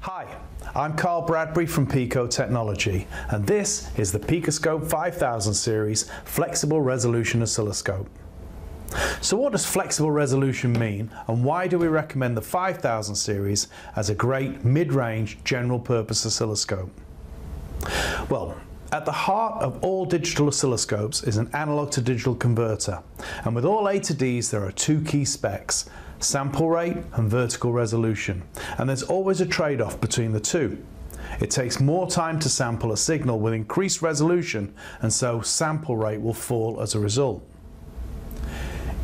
Hi, I'm Carl Bradbury from Pico Technology, and this is the PicoScope 5000 series Flexible Resolution Oscilloscope. So what does flexible resolution mean, and why do we recommend the 5000 series as a great mid-range general purpose oscilloscope? Well, at the heart of all digital oscilloscopes is an analog to digital converter, and with all A to Ds there are two key specs: sample rate and vertical resolution, and there's always a trade-off between the two. It takes more time to sample a signal with increased resolution, and so sample rate will fall as a result.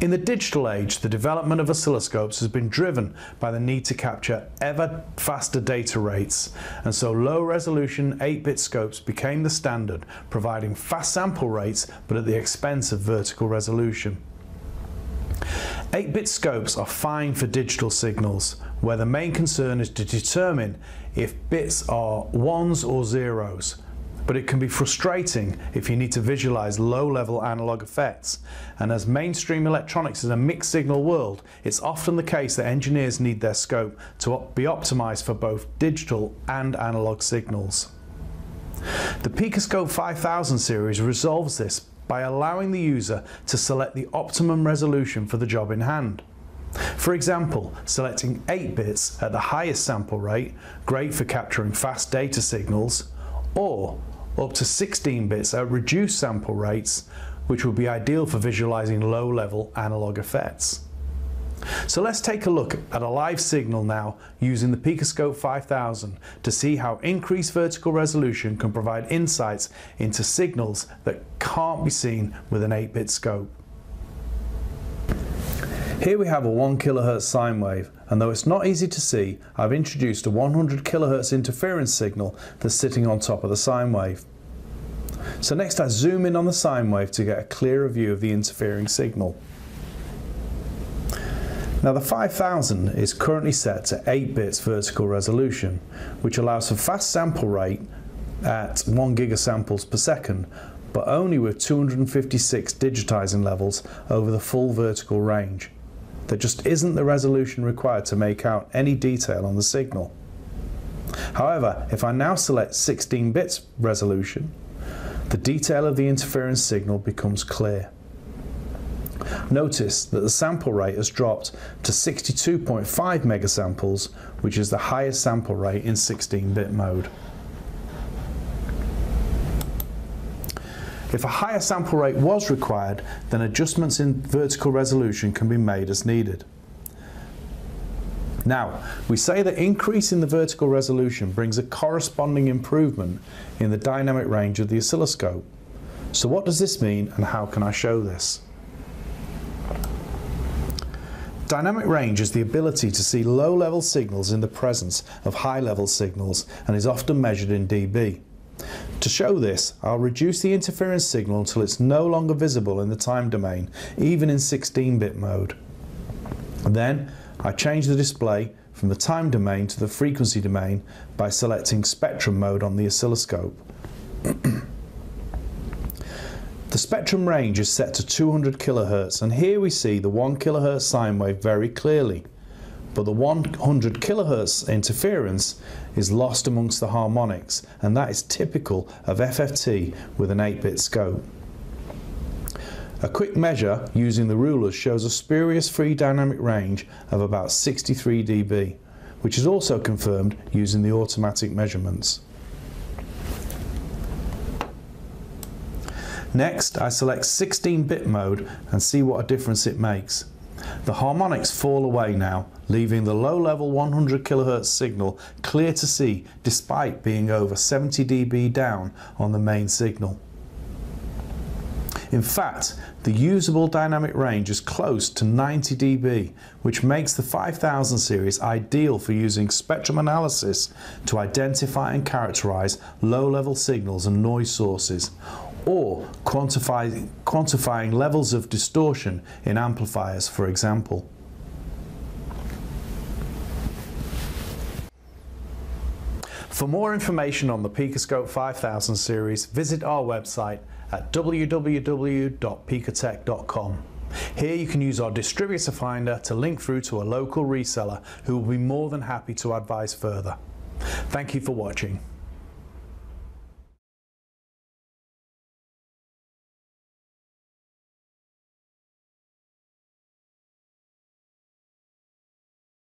In the digital age, the development of oscilloscopes has been driven by the need to capture ever faster data rates, and so low-resolution 8-bit scopes became the standard, providing fast sample rates but at the expense of vertical resolution. 8-bit scopes are fine for digital signals, where the main concern is to determine if bits are ones or zeros. But it can be frustrating if you need to visualize low-level analog effects. And as mainstream electronics is a mixed signal world, it's often the case that engineers need their scope to be optimized for both digital and analog signals. The PicoScope 5000 series resolves this by allowing the user to select the optimum resolution for the job in hand. For example, selecting 8 bits at the highest sample rate, great for capturing fast data signals, or up to 16 bits at reduced sample rates, which would be ideal for visualizing low-level analog effects. So let's take a look at a live signal now using the PicoScope 5000 to see how increased vertical resolution can provide insights into signals that can't be seen with an 8-bit scope. Here we have a 1 kHz sine wave, and though it's not easy to see, I've introduced a 100 kHz interference signal that's sitting on top of the sine wave. So next I zoom in on the sine wave to get a clearer view of the interfering signal. Now the 5000 is currently set to 8 bits vertical resolution, which allows for fast sample rate at 1 gigasamples per second, but only with 256 digitizing levels over the full vertical range. There just isn't the resolution required to make out any detail on the signal. However, if I now select 16 bits resolution, the detail of the interference signal becomes clear. Notice that the sample rate has dropped to 62.5 megasamples, which is the highest sample rate in 16-bit mode. If a higher sample rate was required, then adjustments in vertical resolution can be made as needed. Now, we say that increasing the vertical resolution brings a corresponding improvement in the dynamic range of the oscilloscope. So what does this mean, and how can I show this? Dynamic range is the ability to see low-level signals in the presence of high-level signals, and is often measured in dB. To show this, I'll reduce the interference signal until it's no longer visible in the time domain, even in 16-bit mode. Then, I change the display from the time domain to the frequency domain by selecting spectrum mode on the oscilloscope. The spectrum range is set to 200 kHz, and here we see the 1 kHz sine wave very clearly. But the 100 kHz interference is lost amongst the harmonics, and that is typical of FFT with an 8-bit scope. A quick measure using the rulers shows a spurious free dynamic range of about 63 dB, which is also confirmed using the automatic measurements. Next, I select 16-bit mode and see what a difference it makes. The harmonics fall away now, leaving the low-level 100 kHz signal clear to see despite being over 70 dB down on the main signal. In fact, the usable dynamic range is close to 90 dB, which makes the 5000 series ideal for using spectrum analysis to identify and characterize low-level signals and noise sources, or quantifying levels of distortion in amplifiers, for example. For more information on the PicoScope 5000 series, visit our website at www.picotech.com. Here you can use our distributor finder to link through to a local reseller who will be more than happy to advise further. Thank you for watching.